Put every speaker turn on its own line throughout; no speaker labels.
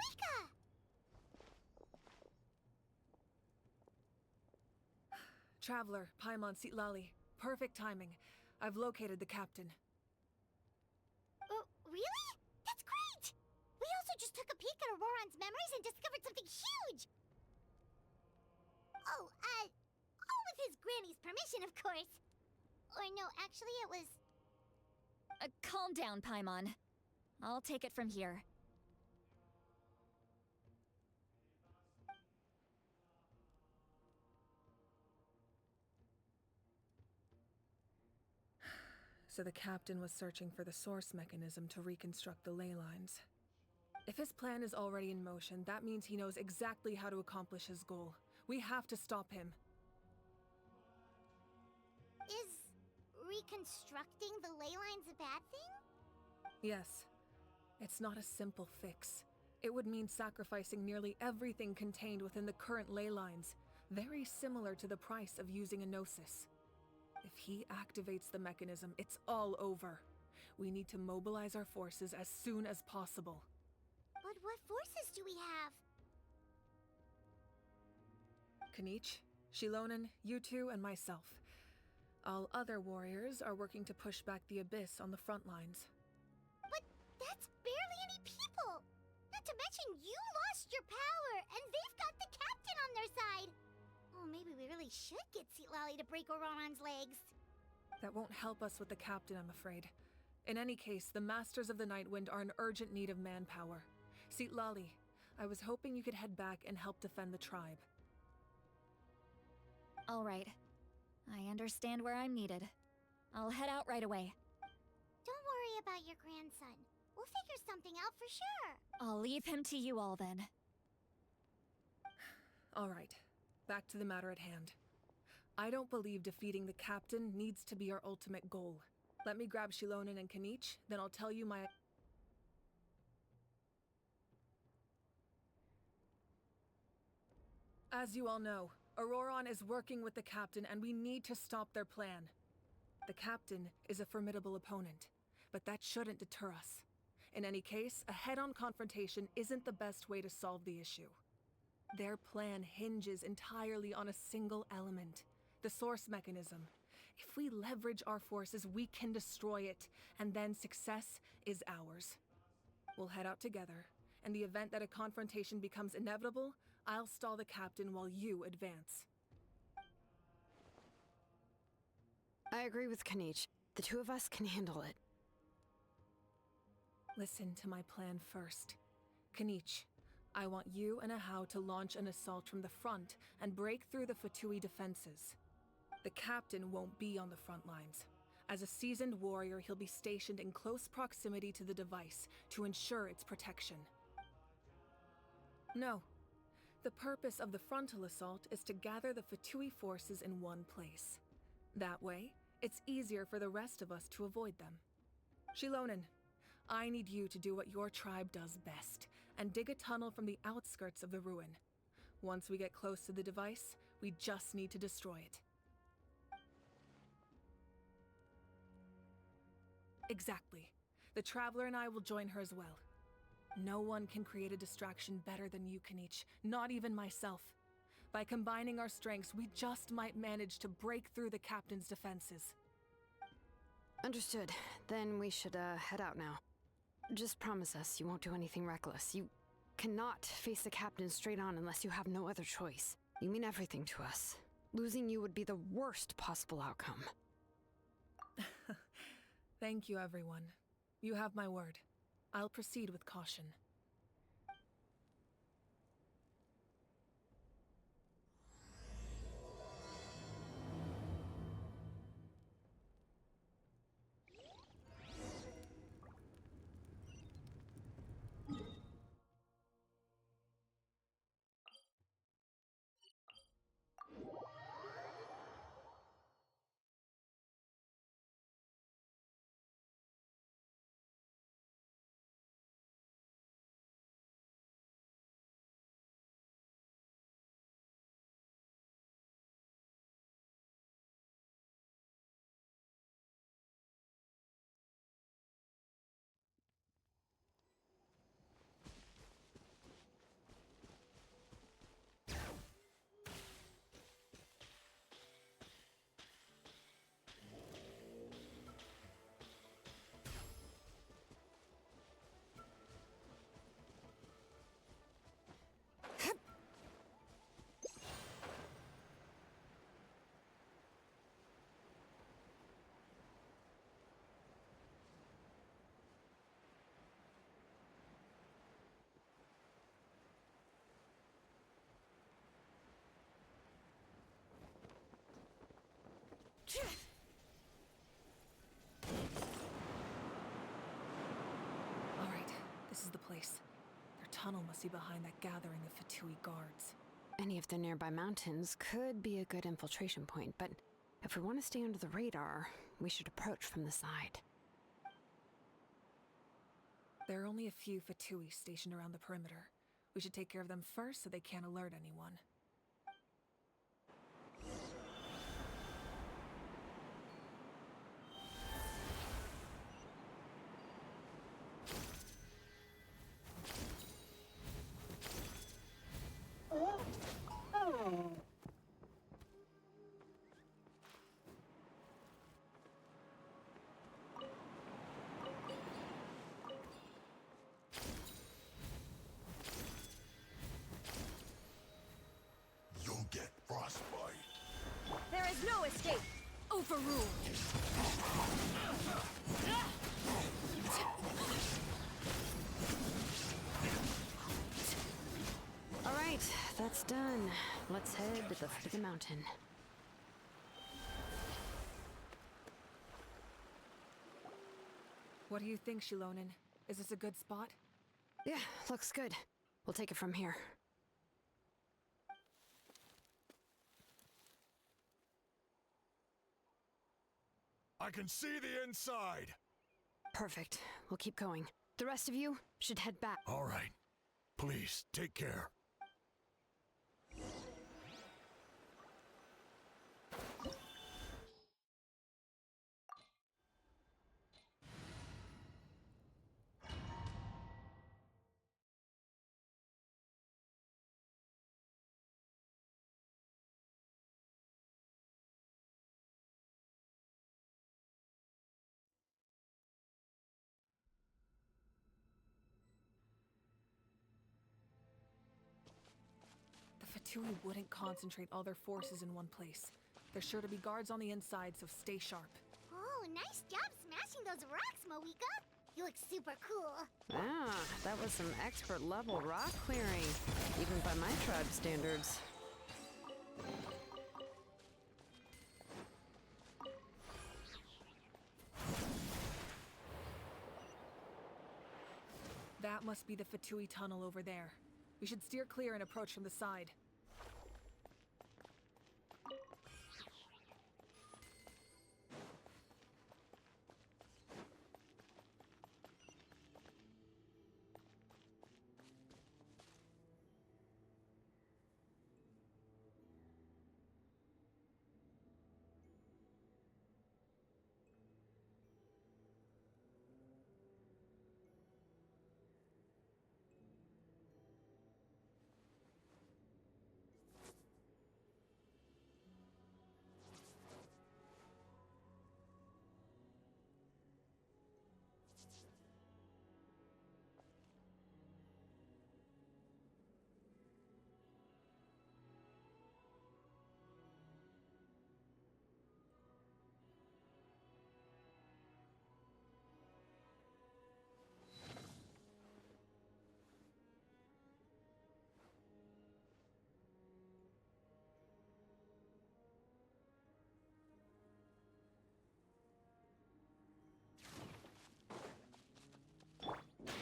Eureka!
Traveler, Paimon Sitlali. Perfect timing. I've located the captain.
Oh, really? That's great! We also just took a peek at Auroron's memories and discovered something huge! Oh, all with his granny's permission, of course. Or no, actually it was...
Calm down, Paimon. I'll take it from here.
So the captain was searching for the source mechanism to reconstruct the ley lines. If his plan is already in motion, that means he knows exactly how to accomplish his goal. We have to stop him.
Is reconstructing the ley lines a bad thing?
Yes. It's not a simple fix. It would mean sacrificing nearly everything contained within the current ley lines, very similar to the price of using a gnosis. If he activates the mechanism, it's all over. We need to mobilize our forces as soon as possible.
But what forces do we have?
Kanich, Shilonen, you two, and myself. All other warriors are working to push back the Abyss on the front lines.
But that's barely any people! Not to mention you lost your power, and they've got the captain on their side! Oh, maybe we really should get Sitlali to break Auroron's legs.
That won't help us with the captain, I'm afraid. In any case, the Masters of the Nightwind are in urgent need of manpower. Sitlali, I was hoping you could head back and help defend the tribe.
All right. I understand where I'm needed. I'll head out right away.
Don't worry about your grandson. We'll figure something out for sure.
I'll leave him to you all then.
All right, back to the matter at hand. I don't believe defeating the captain needs to be our ultimate goal. Let me grab Shilonen and Kanich, then I'll tell you my... As you all know, Auroron is working with the captain and we need to stop their plan. The captain is a formidable opponent, but that shouldn't deter us. In any case, a head-on confrontation isn't the best way to solve the issue. Their plan hinges entirely on a single element, the source mechanism. If we leverage our forces, we can destroy it, and then success is ours. We'll head out together. In the event that a confrontation becomes inevitable, I'll stall the captain while you advance.
I agree with Kanich. The two of us can handle it.
Listen to my plan first. Kanich, I want you and Ahau to launch an assault from the front and break through the Fatui defenses. The captain won't be on the front lines. As a seasoned warrior, he'll be stationed in close proximity to the device to ensure its protection. No. The purpose of the frontal assault is to gather the Fatui forces in one place. That way, it's easier for the rest of us to avoid them. Shilonen, I need you to do what your tribe does best, and dig a tunnel from the outskirts of the ruin. Once we get close to the device, we just need to destroy it. Exactly. The Traveler and I will join her as well. No one can create a distraction better than you, Kanich, not even myself. By combining our strengths, we just might manage to break through the captain's defenses.
Understood. Then we should, head out now. Just promise us you won't do anything reckless. You cannot face the captain straight on unless you have no other choice. You mean everything to us. Losing you would be the worst possible outcome.
Thank you, everyone. You have my word. I'll proceed with caution. This is the place. Their tunnel must be behind that gathering of Fatui guards.
Any of the nearby mountains could be a good infiltration point, but if we want to stay under the radar, we should approach from the side.
There are only a few Fatui stationed around the perimeter. We should take care of them first so they can't alert anyone.
You'll get frostbite.
There is no escape!
Overruled!
All right, that's done. Let's head to the foot of the mountain.
What do you think, Shilonen? Is this a good spot?
Yeah, looks good. We'll take it from here.
I can see the inside.
Perfect. We'll keep going. The rest of you should head back.
All right. Please, take care.
The Fatui wouldn't concentrate all their forces in one place. There's sure to be guards on the inside, so stay sharp.
Oh, nice job smashing those rocks, Moika. You look super cool.
Ah, that was some expert level rock clearing, even by my tribe standards.
That must be the Fatui tunnel over there. We should steer clear and approach from the side.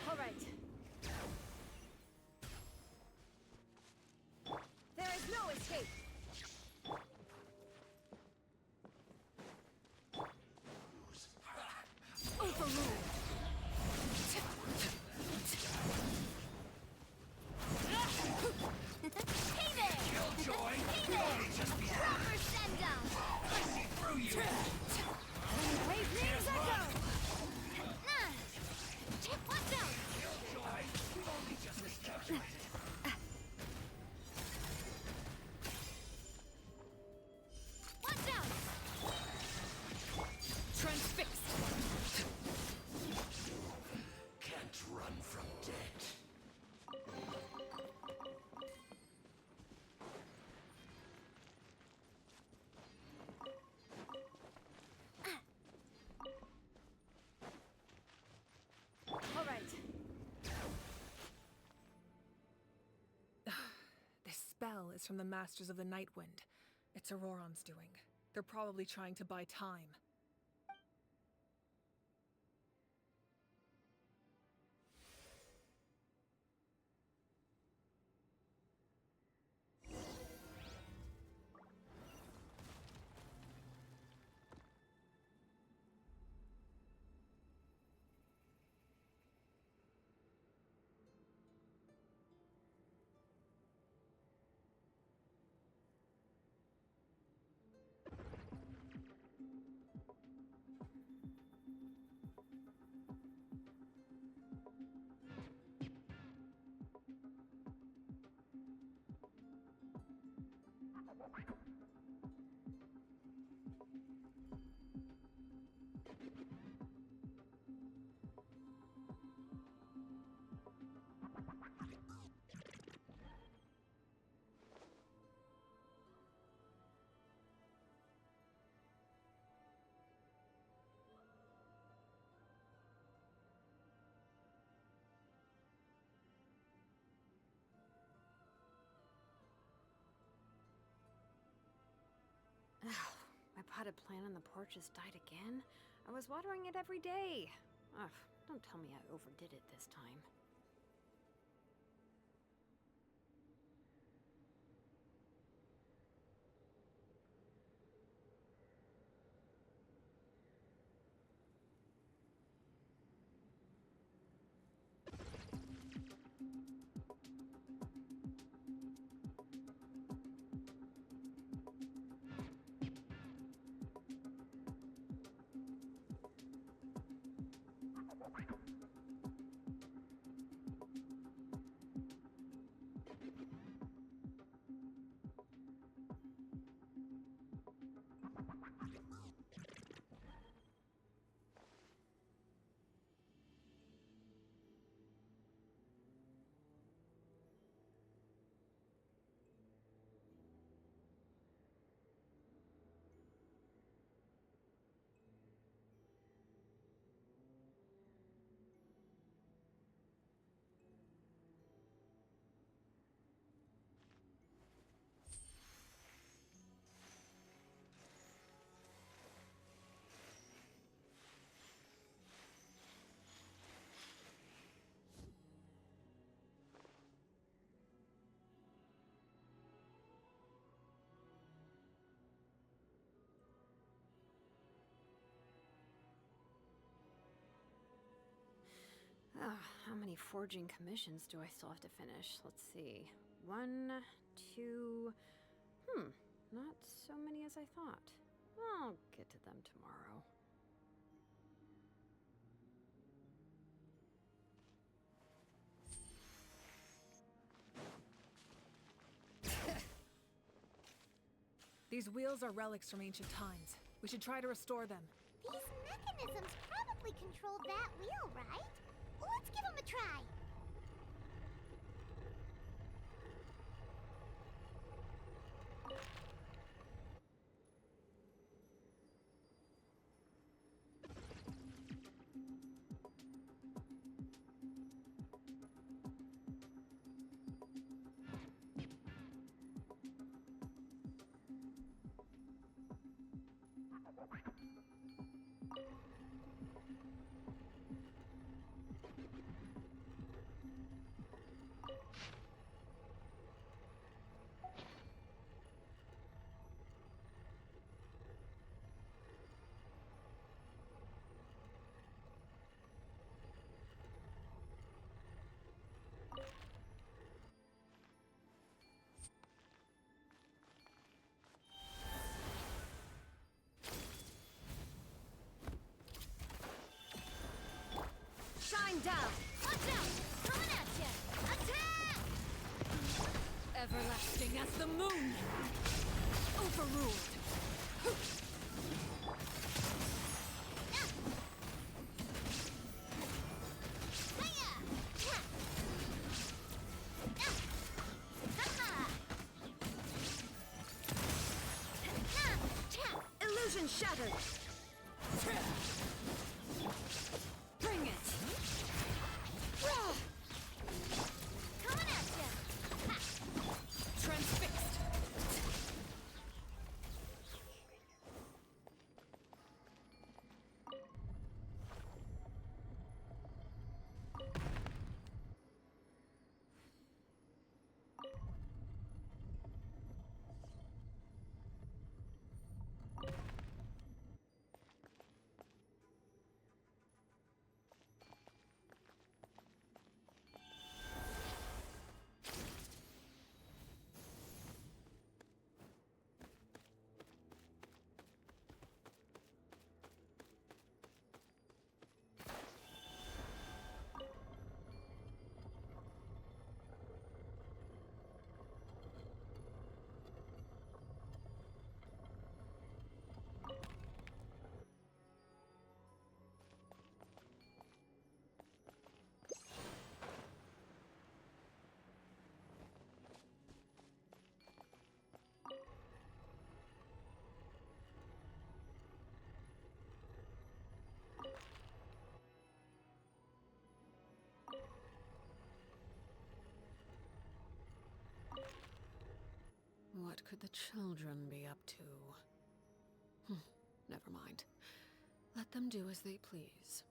All right. There is no escape!
Overruled!
Hey there!
Killjoy!
Hey there! Proper send-down!
Through you!
Wave names echo! Watch out! Watch out!
Transfixed!
Can't run from death.
All right.
This spell is from the Masters of the Night Wind. It's Auroron's doing. They're probably trying to buy time.
potted plant on the porch has died again? I was watering it every day. Ugh, don't tell me I overdid it this time. How many forging commissions do I still have to finish? Let's see. 1, 2... not so many as I thought. I'll get to them tomorrow.
These wheels are relics from ancient times. We should try to restore them.
These mechanisms probably control that wheel, right? Let's give them a try.
Shine down! Watch out! Coming at ya! Attack! Everlasting as the moon! Overruled! Illusion shattered! Bring it! Coming at ya! Transfixed! What could the children be up to?
Never mind. Let them do as they please.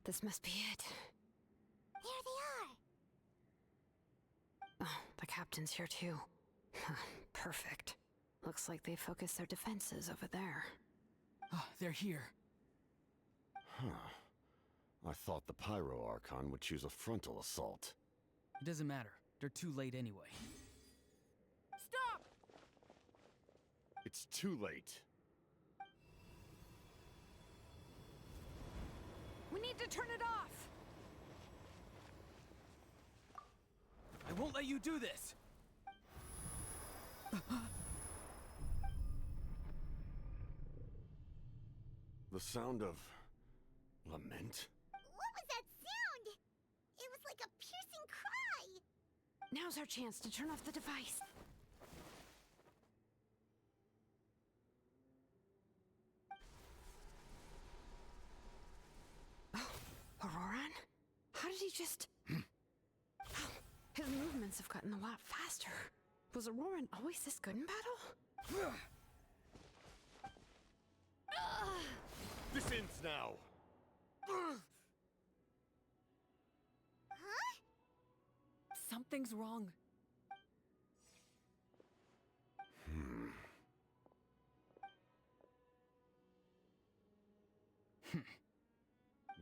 This must be it.
There they are.
Oh, the captain's here too. Perfect. Looks like they focused their defenses over there.
Ah, they're here.
Huh. I thought the Pyro Archon would choose a frontal assault.
It doesn't matter. They're too late anyway.
Stop!
It's too late.
We need to turn it off!
I won't let you do this!
The sound of lament?
What was that sound? It was like a piercing cry.
Now's our chance to turn off the device. Oh, Auroran? How did he just... Oh, his movements have gotten a lot faster. Was Auroran always this good in battle?
This ends now!
Huh?
Something's wrong.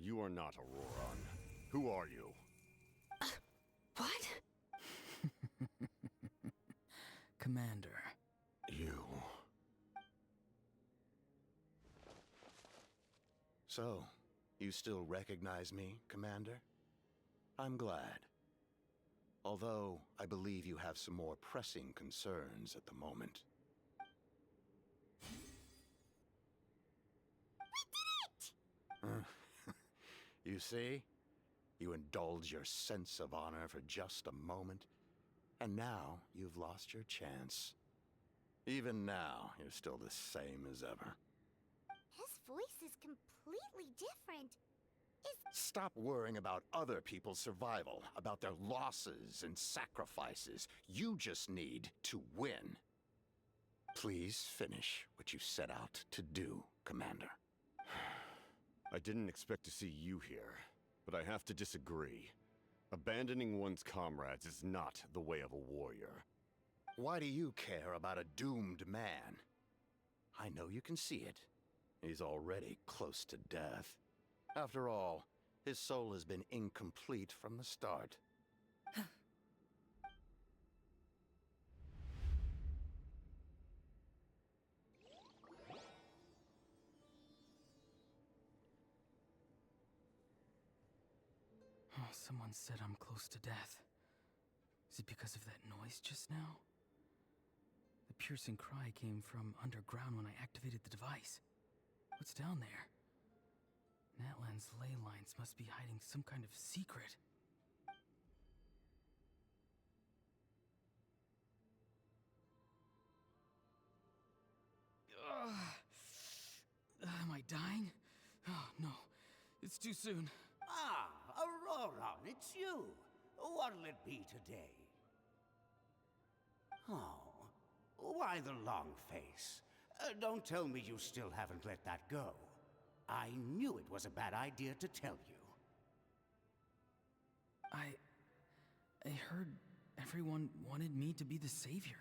You are not Auroran. Who are you?
What?
Commander.
You.
So, you still recognize me, Commander? I'm glad. Although, I believe you have some more pressing concerns at the moment. You see? You indulge your sense of honor for just a moment, and now you've lost your chance. Even now, you're still the same as ever.
His voice is completely different.
Stop worrying about other people's survival, about their losses and sacrifices. You just need to win. Please finish what you set out to do, Commander.
I didn't expect to see you here, but I have to disagree. Abandoning one's comrades is not the way of a warrior.
Why do you care about a doomed man? I know you can see it. He's already close to death. After all, his soul has been incomplete from the start.
Oh, someone said I'm close to death. Is it because of that noise just now? The piercing cry came from underground when I activated the device. What's down there? Natlan's ley lines must be hiding some kind of secret. Am I dying? Oh, no. It's too soon.
Ah, Auroron, it's you. What'll it be today? Oh, why the long face? Don't tell me you still haven't let that go. I knew it was a bad idea to tell you.
I heard everyone wanted me to be the savior.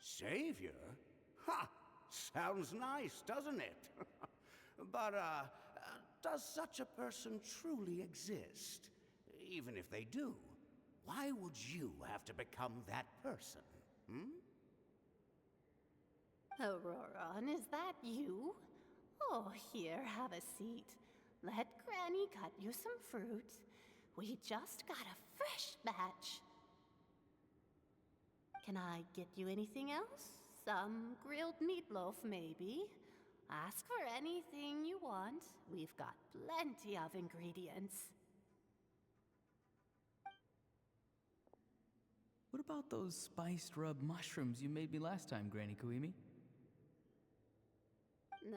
Savior? Ha! Sounds nice, doesn't it? But, does such a person truly exist? Even if they do, why would you have to become that person?
Auroron, is that you? Oh, here, have a seat. Let Granny cut you some fruit. We just got a fresh batch. Can I get you anything else? Some grilled meatloaf, maybe? Ask for anything you want. We've got plenty of ingredients.
What about those spiced rub mushrooms you made me last time, Granny Kuimi?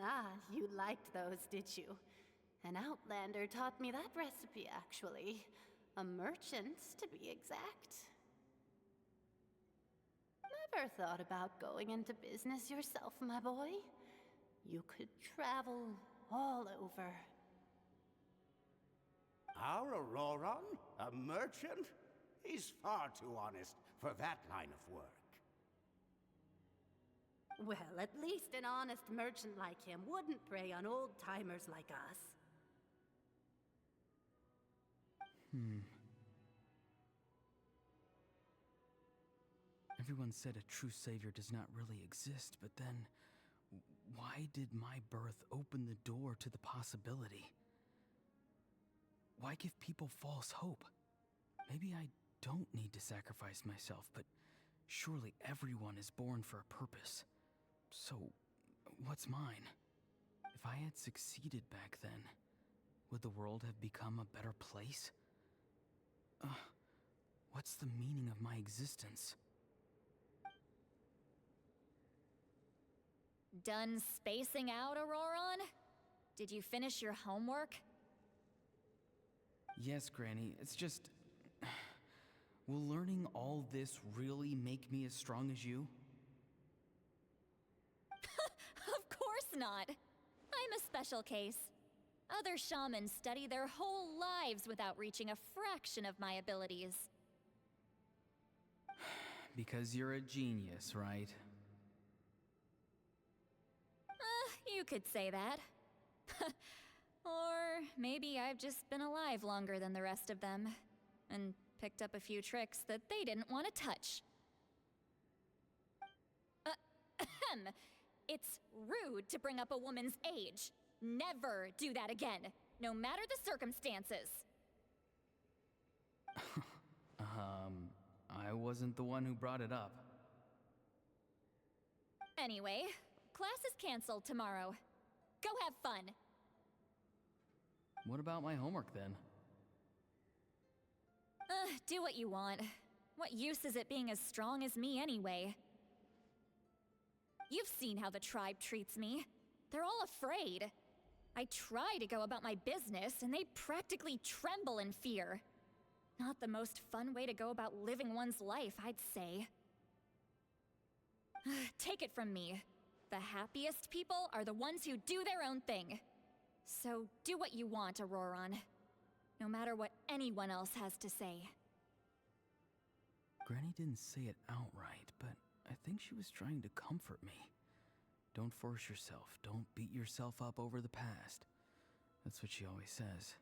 Ah, you liked those, did you? An outlander taught me that recipe, actually. A merchant, to be exact. Never thought about going into business yourself, my boy? You could travel all over.
Our Auroron? A merchant? He's far too honest for that line of work.
Well, at least an honest merchant like him wouldn't prey on old-timers like us.
Everyone said a true savior does not really exist, but then why did my birth open the door to the possibility? Why give people false hope? Maybe I don't need to sacrifice myself, but surely everyone is born for a purpose. So, what's mine? If I had succeeded back then, would the world have become a better place? What's the meaning of my existence?
Done spacing out, Auroron? Did you finish your homework?
Yes, Granny, it's just... Will learning all this really make me as strong as you?
Of course not. I'm a special case. Other shamans study their whole lives without reaching a fraction of my abilities.
Because you're a genius, right?
You could say that. Or maybe I've just been alive longer than the rest of them, and picked up a few tricks that they didn't want to touch. Ahem. It's rude to bring up a woman's age. Never do that again, no matter the circumstances.
I wasn't the one who brought it up.
Anyway, class is canceled tomorrow. Go have fun.
What about my homework then?
Do what you want. What use is it being as strong as me anyway? You've seen how the tribe treats me. They're all afraid. I try to go about my business, and they practically tremble in fear. Not the most fun way to go about living one's life, I'd say. Take it from me. The happiest people are the ones who do their own thing. So do what you want, Auroron. No matter what anyone else has to say.
Granny didn't say it outright, but I think she was trying to comfort me. Don't force yourself. Don't beat yourself up over the past. That's what she always says.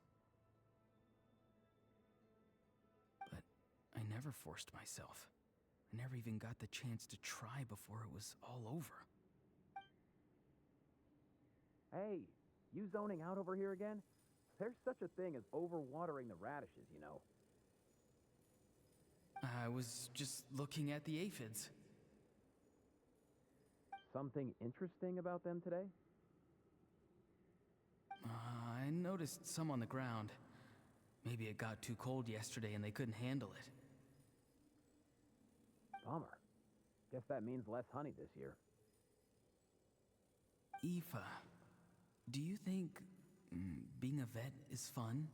But I never forced myself. I never even got the chance to try before it was all over.
Hey, you zoning out over here again? There's such a thing as overwatering the radishes, you know.
I was just looking at the aphids.
Something interesting about them today?
I noticed some on the ground. Maybe it got too cold yesterday and they couldn't handle it.
Bummer. Guess that means less honey this year.
Aoife, do you think being a vet is fun?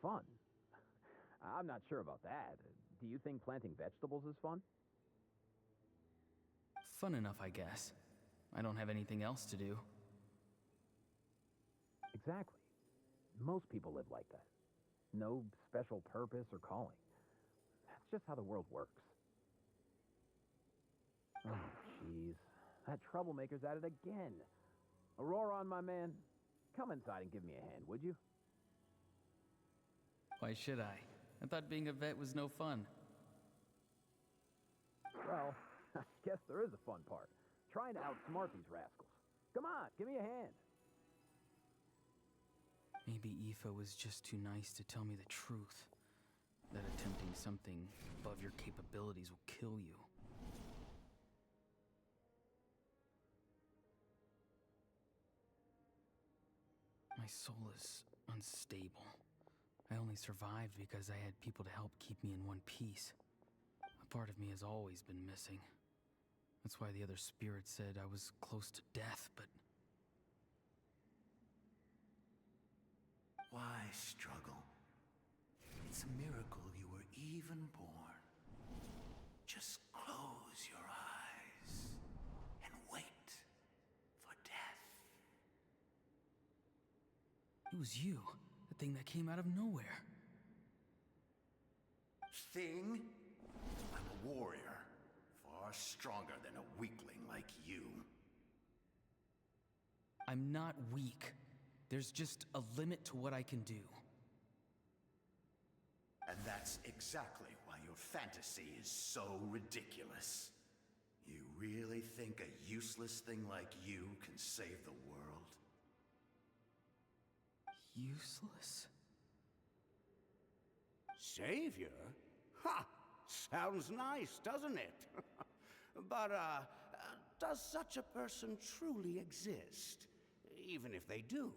Fun? I'm not sure about that. Do you think planting vegetables is fun?
Fun enough, I guess. I don't have anything else to do.
Exactly. Most people live like that. No special purpose or calling. That's just how the world works. Oh, jeez. That troublemaker's at it again. Aurora, my man, come inside and give me a hand, would you?
Why should I? I thought being a vet was no fun.
Well, I guess there is a fun part. Trying to outsmart these rascals. Come on, give me a hand.
Maybe Aoife was just too nice to tell me the truth. That attempting something above your capabilities will kill you. My soul is unstable. I only survived because I had people to help keep me in one piece. A part of me has always been missing. That's why the other spirits said I was close to death, but...
Why struggle? It's a miracle you were even born. Just close your eyes and wait for death.
It was you, the thing that came out of nowhere.
Thing? I'm a warrior, far stronger than a weakling like you.
I'm not weak. There's just a limit to what I can do.
And that's exactly why your fantasy is so ridiculous. You really think a useless thing like you can save the world?
Useless?
Savior? Ha! Sounds nice, doesn't it? But, does such a person truly exist? Even if they do,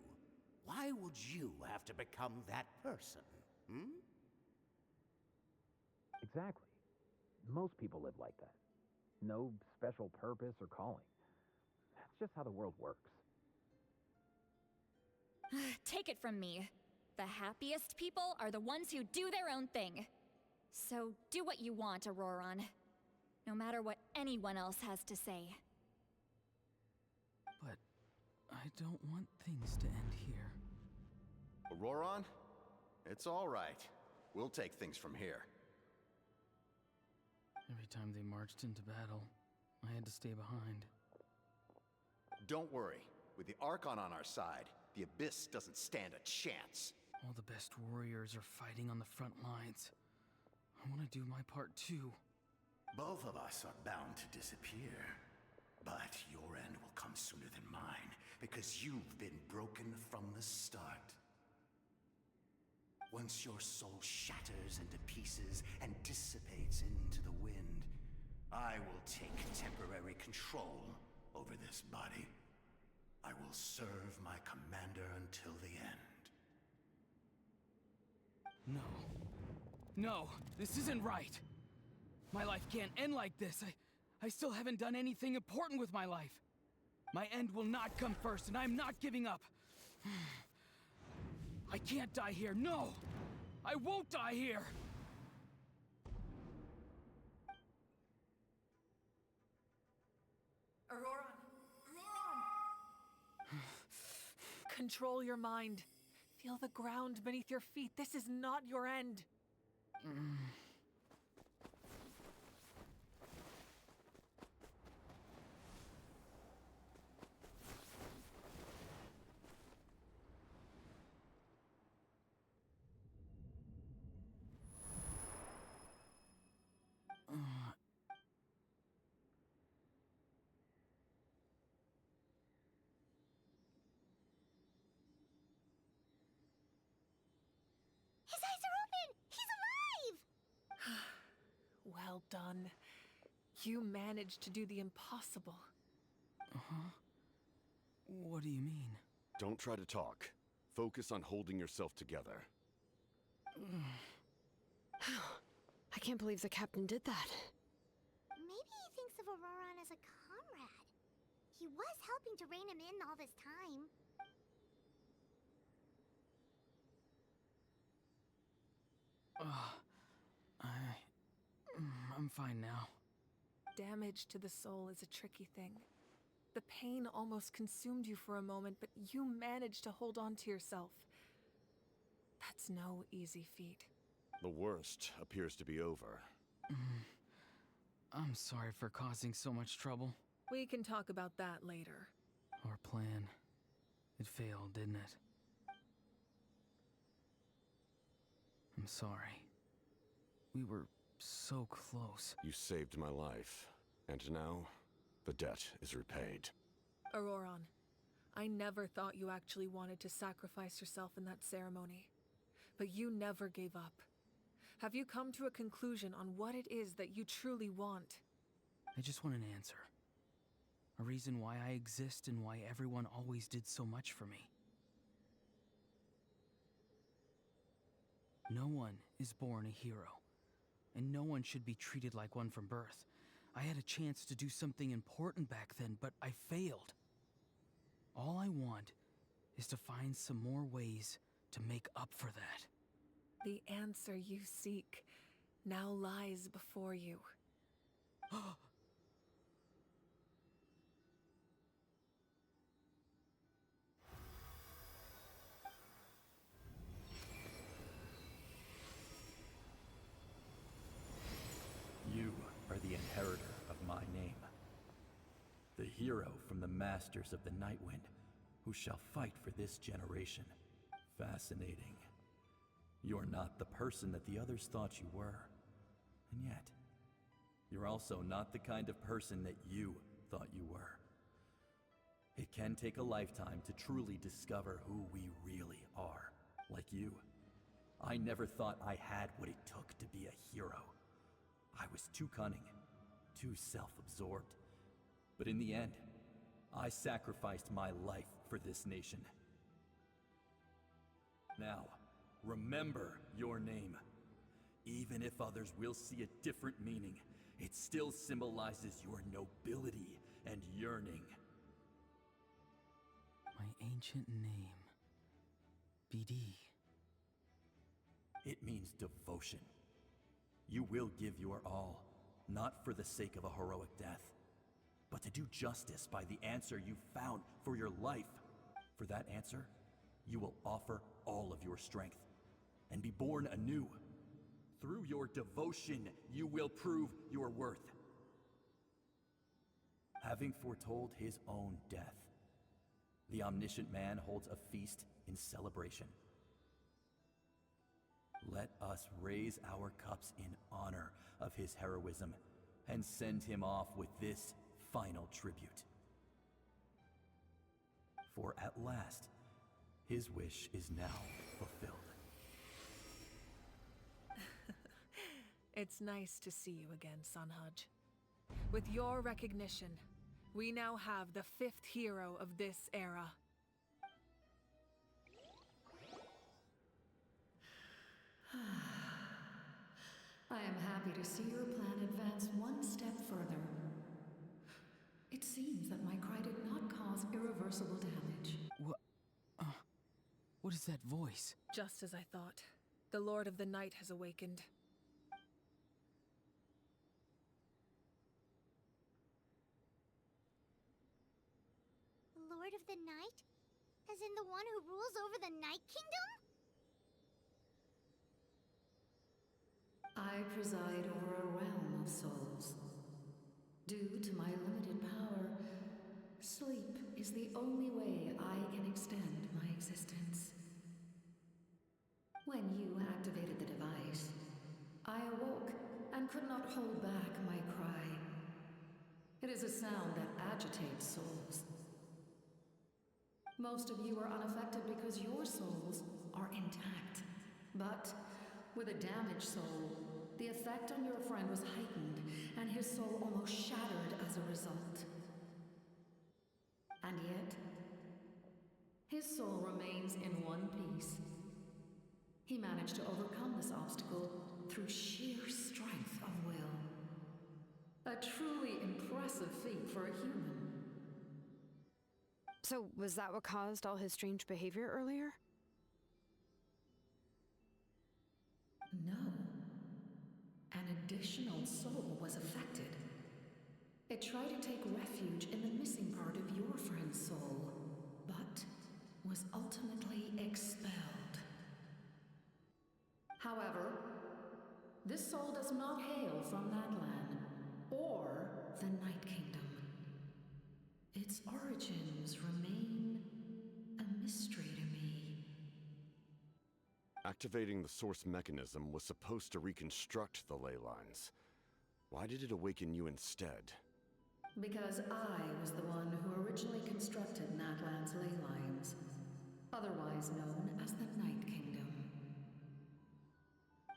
why would you have to become that person? Hmm?
Exactly. Most people live like that. No special purpose or calling. That's just how the world works.
Take it from me. The happiest people are the ones who do their own thing. So do what you want, Auroron. No matter what anyone else has to say.
But I don't want things to end here.
Auroron? It's all right. We'll take things from here.
Every time they marched into battle, I had to stay behind.
Don't worry. With the Archon on our side, the Abyss doesn't stand a chance.
All the best warriors are fighting on the front lines. I want to do my part too.
Both of us are bound to disappear. But your end will come sooner than mine, because you've been broken from the start. Once your soul shatters into pieces and dissipates into the wind, I will take temporary control over this body. I will serve my commander until the end.
No. No, this isn't right. My life can't end like this. I still haven't done anything important with my life. My end will not come first, and I'm not giving up. I can't die here, no! I won't die here!
Auroron! Auroron! Control your mind. Feel the ground beneath your feet. This is not your end.
His eyes are open! He's alive!
Well done. You managed to do the impossible.
Uh-huh. What do you mean?
Don't try to talk. Focus on holding yourself together.
I can't believe the captain did that.
Maybe he thinks of Auroron as a comrade. He was helping to rein him in all this time.
I'm fine now.
Damage to the soul is a tricky thing. The pain almost consumed you for a moment, but you managed to hold on to yourself. That's no easy feat.
The worst appears to be over.
I'm sorry for causing so much trouble.
We can talk about that later.
Our plan. It failed, didn't it? I'm sorry. We were so close.
You saved my life, and now the debt is repaid.
Auroron, I never thought you actually wanted to sacrifice yourself in that ceremony. But you never gave up. Have you come to a conclusion on what it is that you truly want?
I just want an answer. A reason why I exist and why everyone always did so much for me. No one is born a hero, and no one should be treated like one from birth. I had a chance to do something important back then, but I failed. All I want is to find some more ways to make up for that.
The answer you seek now lies before you.
You are the inheritor of my name. The hero from the masters of the Nightwind, who shall fight for this generation. Fascinating. You're not the person that the others thought you were. And yet, you're also not the kind of person that you thought you were. It can take a lifetime to truly discover who we really are. Like you, I never thought I had what it took to be a hero. I was too cunning, too self-absorbed. But in the end, I sacrificed my life for this nation. Now, remember your name. Even if others will see a different meaning, it still symbolizes your nobility and yearning.
My ancient name. BD.
It means devotion. You will give your all, not for the sake of a heroic death, but to do justice by the answer you found for your life. For that answer, you will offer all of your strength and be born anew. Through your devotion, you will prove your worth. Having foretold his own death, the omniscient man holds a feast in celebration. Let us raise our cups in honor of his heroism and send him off with this final tribute. For at last, his wish is now fulfilled.
It's nice to see you again, Sunhudge. With your recognition, we now have the 5th hero of this era.
I am happy to see your plan advance one step further. It seems that my cry did not cause irreversible damage.
What is that voice?
Just as I thought. The Lord of the Night has awakened.
Lord of the Night? As in the one who rules over the Night Kingdom?
I preside over a realm of souls. Due to my limited power, sleep is the only way I can extend my existence. When you activated the device, I awoke and could not hold back my cry. It is a sound that agitates souls. Most of you are unaffected because your souls are intact. But with a damaged soul, the effect on your friend was heightened, and his soul almost shattered as a result. And yet, his soul remains in one piece. He managed to overcome this obstacle through sheer strength of will. A truly impressive feat for a human.
So, was that what caused all his strange behavior earlier?
No. An additional soul was affected. It tried to take refuge in the missing part of your friend's soul, but was ultimately expelled. However, this soul does not hail from Natlan or the Night Kingdom. Its origins remain a mystery to me.
Activating the source mechanism was supposed to reconstruct the ley lines. Why did it awaken you instead?
Because I was the one who originally constructed Natlan's ley lines, otherwise known as the Night Kingdom.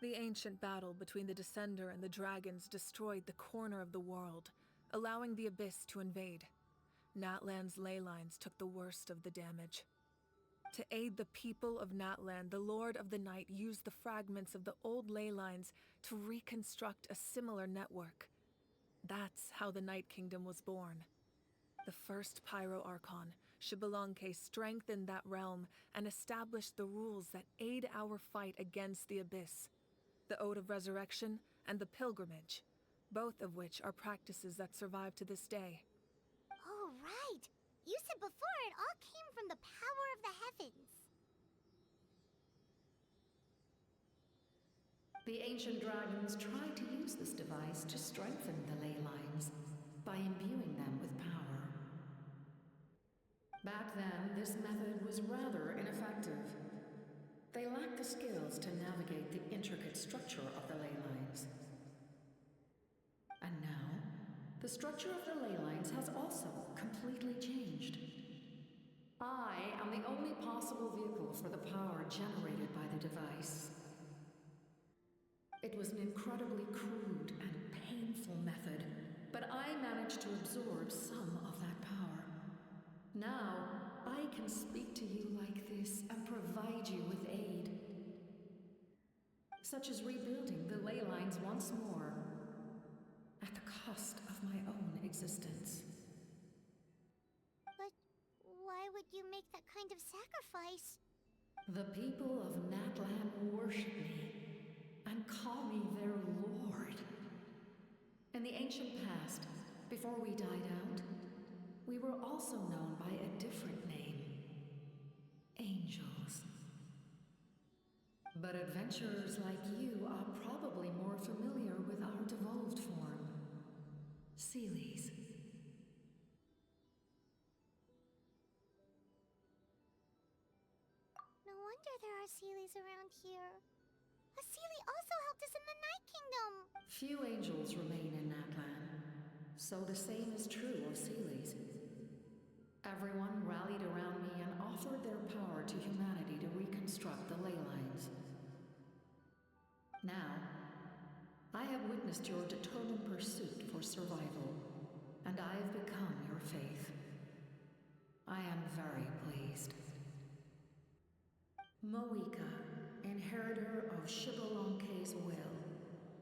The ancient battle between the Descender and the dragons destroyed the corner of the world, allowing the Abyss to invade. Natlan's ley lines took the worst of the damage. To aid the people of Natlan, the Lord of the Night used the fragments of the old ley lines to reconstruct a similar network. That's how the Night Kingdom was born. The first Pyro Archon, Xbalanque, strengthened that realm and established the rules that aid our fight against the Abyss. The Ode of Resurrection and the Pilgrimage, both of which are practices that survive to this day.
Oh, right. You said before it all came from the power of the heavens.
The ancient dragons tried to use this device to strengthen the ley lines by imbuing them with power. Back then, this method was rather ineffective. They lacked the skills to navigate the intricate structure of the ley lines. And now, the structure of the ley lines has also completely changed. I am the only possible vehicle for the power generated by the device. It was an incredibly crude and painful method, but I managed to absorb some of that power. Now, I can speak to you like this and provide you with aid. Such as rebuilding the ley lines once more, at the cost of my own existence.
But why would you make that kind of sacrifice?
The people of Natlan worship me and call me their lord. In the ancient past, before we died out, we were also known by a different name. Angels. But adventurers like you are probably more familiar with our devolved form. Seelies.
No wonder there are Seelies around here. A Seelie also helped us in the Night Kingdom.
Few angels remain in Natlan, so the same is true of Seelies. Everyone rallied around me and offered their power to humanity to reconstruct the ley lines. Now, I have witnessed your determined pursuit for survival, and I have become your faith. I am very pleased. Moika, inheritor of Xbalanque's will,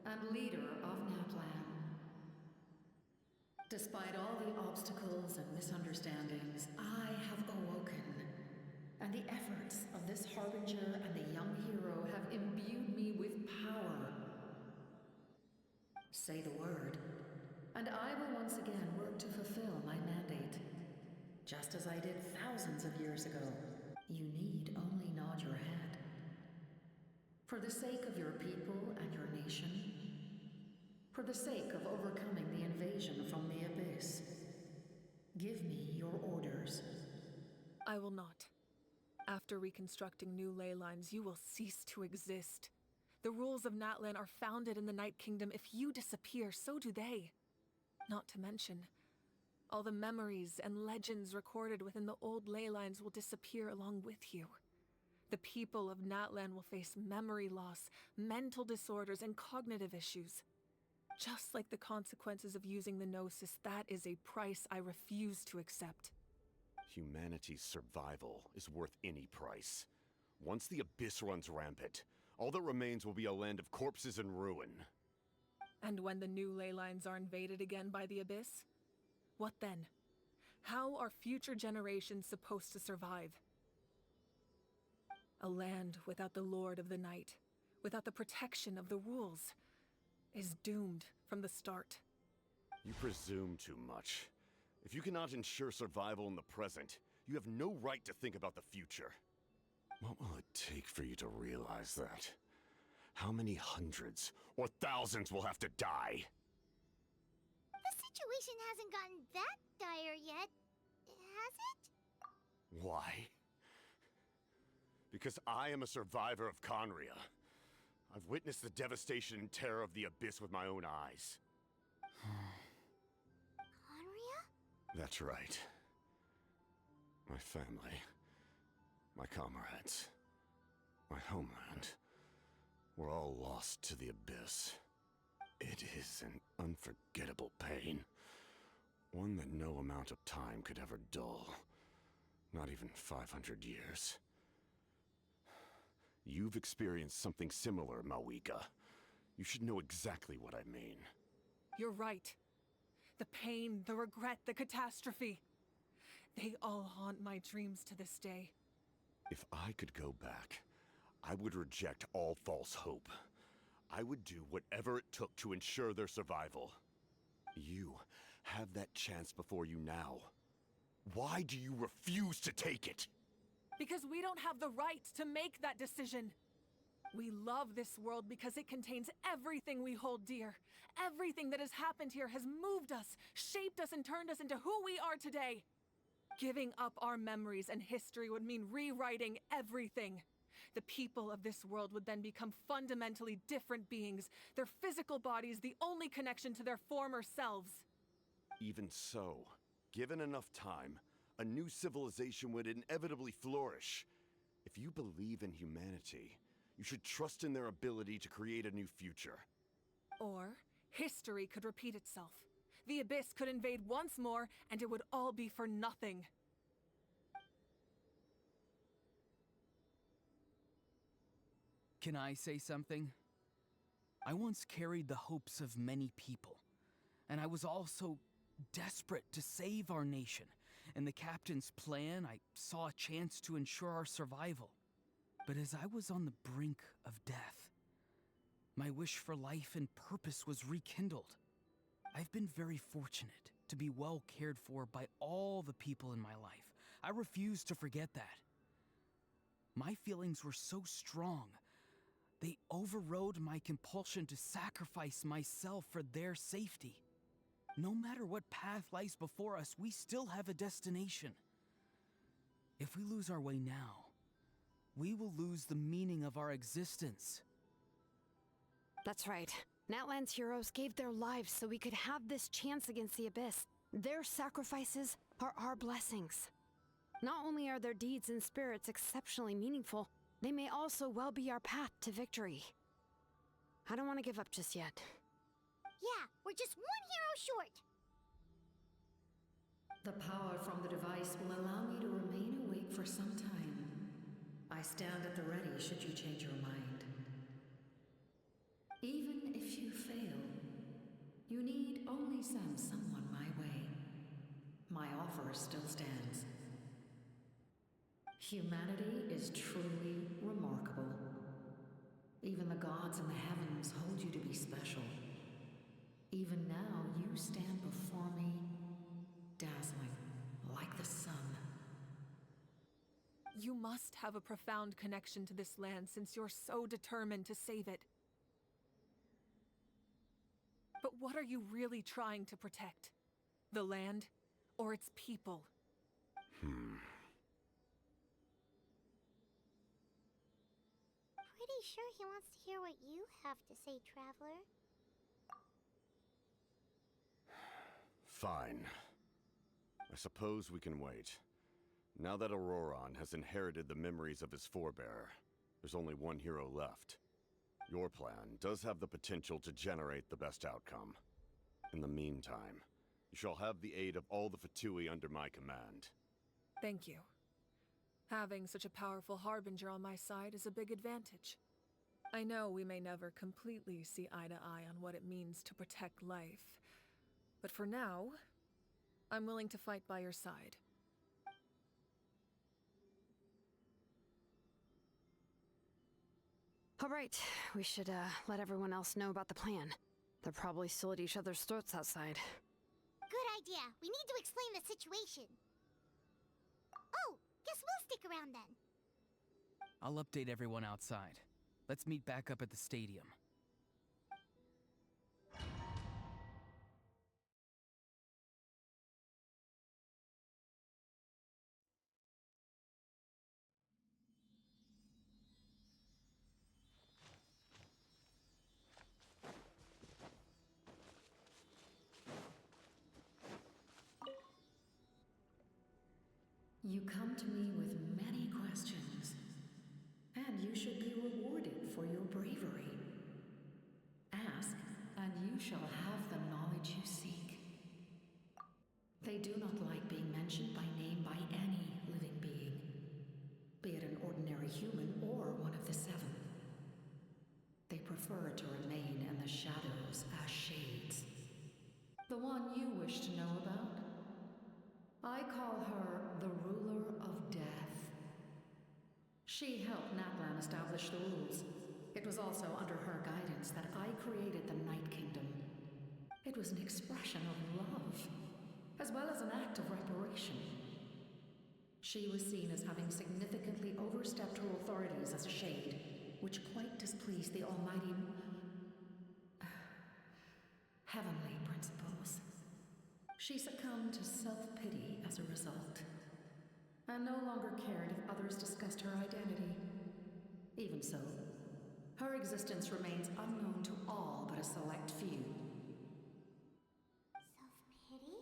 and leader of Natlan. Despite all the obstacles and misunderstandings, I have awoken, and the efforts of this harbinger and the young hero have imbued me with power. Say the word, and I will once again work to fulfill my mandate, just as I did thousands of years ago. You need only nod your head. For the sake of your people and your nation, for the sake of overcoming the invasion from the Abyss, give me your orders.
I will not. After reconstructing new ley lines, you will cease to exist. The rules of Natlan are founded in the Night Kingdom. If you disappear, so do they. Not to mention, all the memories and legends recorded within the old ley lines will disappear along with you. The people of Natlan will face memory loss, mental disorders, and cognitive issues. Just like the consequences of using the Gnosis, that is a price I refuse to accept.
Humanity's survival is worth any price. Once the Abyss runs rampant, all that remains will be a land of corpses and ruin.
And when the new ley lines are invaded again by the Abyss? What then? How are future generations supposed to survive? A land without the Lord of the Night, without the protection of the rules, is doomed from the start.
You presume too much. If you cannot ensure survival in the present, you have no right to think about the future. What will it take for you to realize that? How many hundreds or thousands will have to die?
The situation hasn't gotten that dire yet, has it?
Why? Because I am a survivor of Conria. I've witnessed the devastation and terror of the Abyss with my own eyes.
Conria?
That's right. My family, my comrades, my homeland, were all lost to the Abyss. It is an unforgettable pain. One that no amount of time could ever dull. Not even 500 years. You've experienced something similar, Mawika. You should know exactly what I mean.
You're right. The pain, the regret, the catastrophe. They all haunt my dreams to this day.
If I could go back, I would reject all false hope. I would do whatever it took to ensure their survival. You have that chance before you now. Why do you refuse to take it?
Because we don't have the right to make that decision. We love this world because it contains everything we hold dear. Everything that has happened here has moved us, shaped us, and turned us into who we are today. Giving up our memories and history would mean rewriting everything. The people of this world would then become fundamentally different beings, their physical bodies the only connection to their former selves.
Even so, given enough time, a new civilization would inevitably flourish. If you believe in humanity, you should trust in their ability to create a new future.
Or, history could repeat itself. The Abyss could invade once more, and it would all be for nothing.
Can I say something? I once carried the hopes of many people, and I was also desperate to save our nation. In the captain's plan, I saw a chance to ensure our survival. But as I was on the brink of death, my wish for life and purpose was rekindled. I've been very fortunate to be well cared for by all the people in my life. I refuse to forget that. My feelings were so strong, they overrode my compulsion to sacrifice myself for their safety. No matter what path lies before us, we still have a destination. If we lose our way now, we will lose the meaning of our existence.
That's right. Natlan's heroes gave their lives so we could have this chance against the Abyss. Their sacrifices are our blessings. Not only are their deeds and spirits exceptionally meaningful, they may also well be our path to victory. I don't want to give up just yet.
Yeah, we're just one hero short.
The power from the device will allow me to remain awake for some time. I stand at the ready should you change your mind. Even if you fail, you need only send someone my way. My offer still stands. Humanity is truly remarkable. Even the gods in the heavens hold you to be special. Even now, you stand before me, dazzling like the sun.
You must have a profound connection to this land since you're so determined to save it. But what are you really trying to protect? The land or its people?
Pretty sure he wants to hear what you have to say, Traveler.
Fine. I suppose we can wait. Now that Auroron has inherited the memories of his forebearer, there's only one hero left. Your plan does have the potential to generate the best outcome. In the meantime, you shall have the aid of all the Fatui under my command.
Thank you. Having such a powerful harbinger on my side is a big advantage. I know we may never completely see eye to eye on what it means to protect life, but for now, I'm willing to fight by your side.
All right, we should let everyone else know about the plan. They're probably still at each other's throats outside.
Good idea. We need to explain the situation. Oh, guess we'll stick around then.
I'll update everyone outside. Let's meet back up at the stadium.
You come to me with many questions, and you should be rewarded for your bravery. Ask, and you shall have the knowledge you seek. They do not like being mentioned by name by any living being, be it an ordinary human or one of the seven. They prefer to remain in the shadows as shades. The one you wish to know about? I call her the ruler of death. She helped Natlan establish the rules. It was also under her guidance that I created the Night Kingdom. It was an expression of love, as well as an act of reparation. She was seen as having significantly overstepped her authorities as a shade, which quite displeased the almighty heavenly principles. She succumbed to self-pity as a result, and no longer cared if others discussed her identity. Even so, her existence remains unknown to all but a select few.
Self-pity?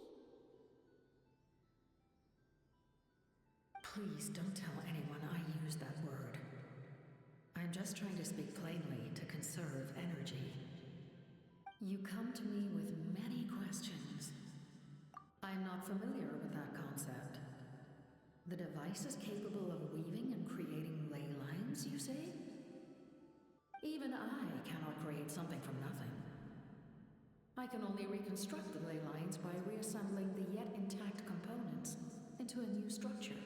Please don't tell anyone I used that word. I'm just trying to speak plainly to conserve energy. You come to me with many questions. I'm not familiar with that concept. The device is capable of weaving and creating ley lines, you say? Even I cannot create something from nothing. I can only reconstruct the ley lines by reassembling the yet intact components into a new structure.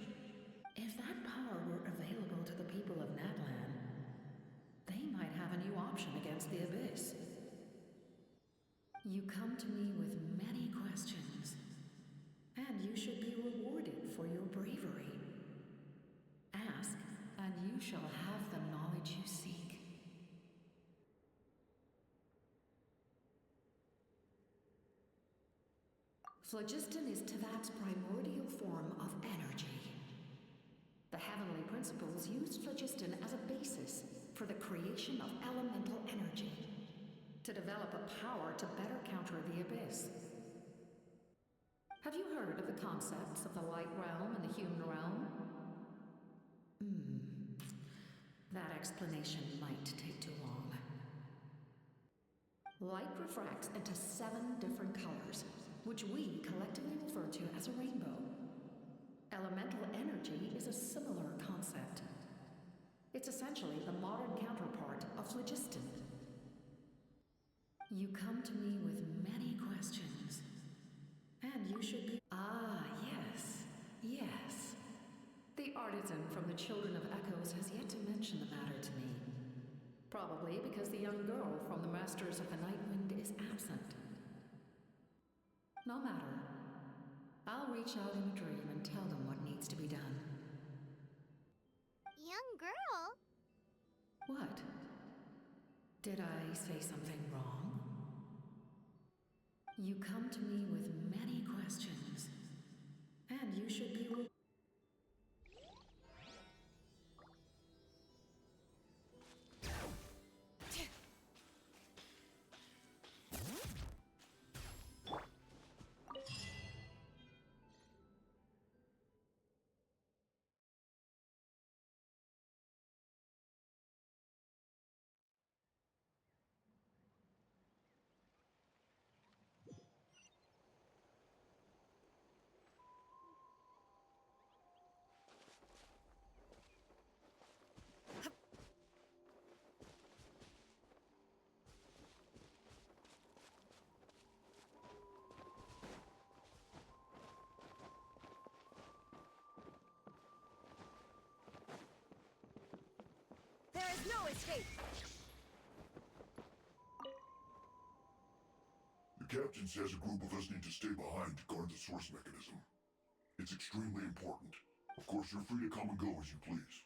If that power were available to the people of Natlan, they might have a new option against the Abyss. You come to me with many questions, and you should be rewarded for your bravery. Ask, and you shall have the knowledge you seek. Phlogiston is Teyvat's primordial form of energy. The heavenly principles used phlogiston as a basis for the creation of elemental energy, to develop a power to better counter the Abyss. Have you heard of the concepts of the light realm and the human realm? That explanation might take too long. Light refracts into 7 different colors, which we collectively refer to as a rainbow. Elemental energy is a similar concept. It's essentially the modern counterpart of phlogiston. You come to me with many questions, and you should be— yes. The artisan from the Children of Echoes has yet to mention the matter to me. Probably because the young girl from the Masters of the Nightwind is absent. No matter. I'll reach out in a dream and tell them what needs to be done.
Young girl?
What? Did I say something wrong? You come to me with many questions, and you should be
no escape!
The captain says a group of us need to stay behind to guard the source mechanism. It's extremely important. Of course, you're free to come and go as you please.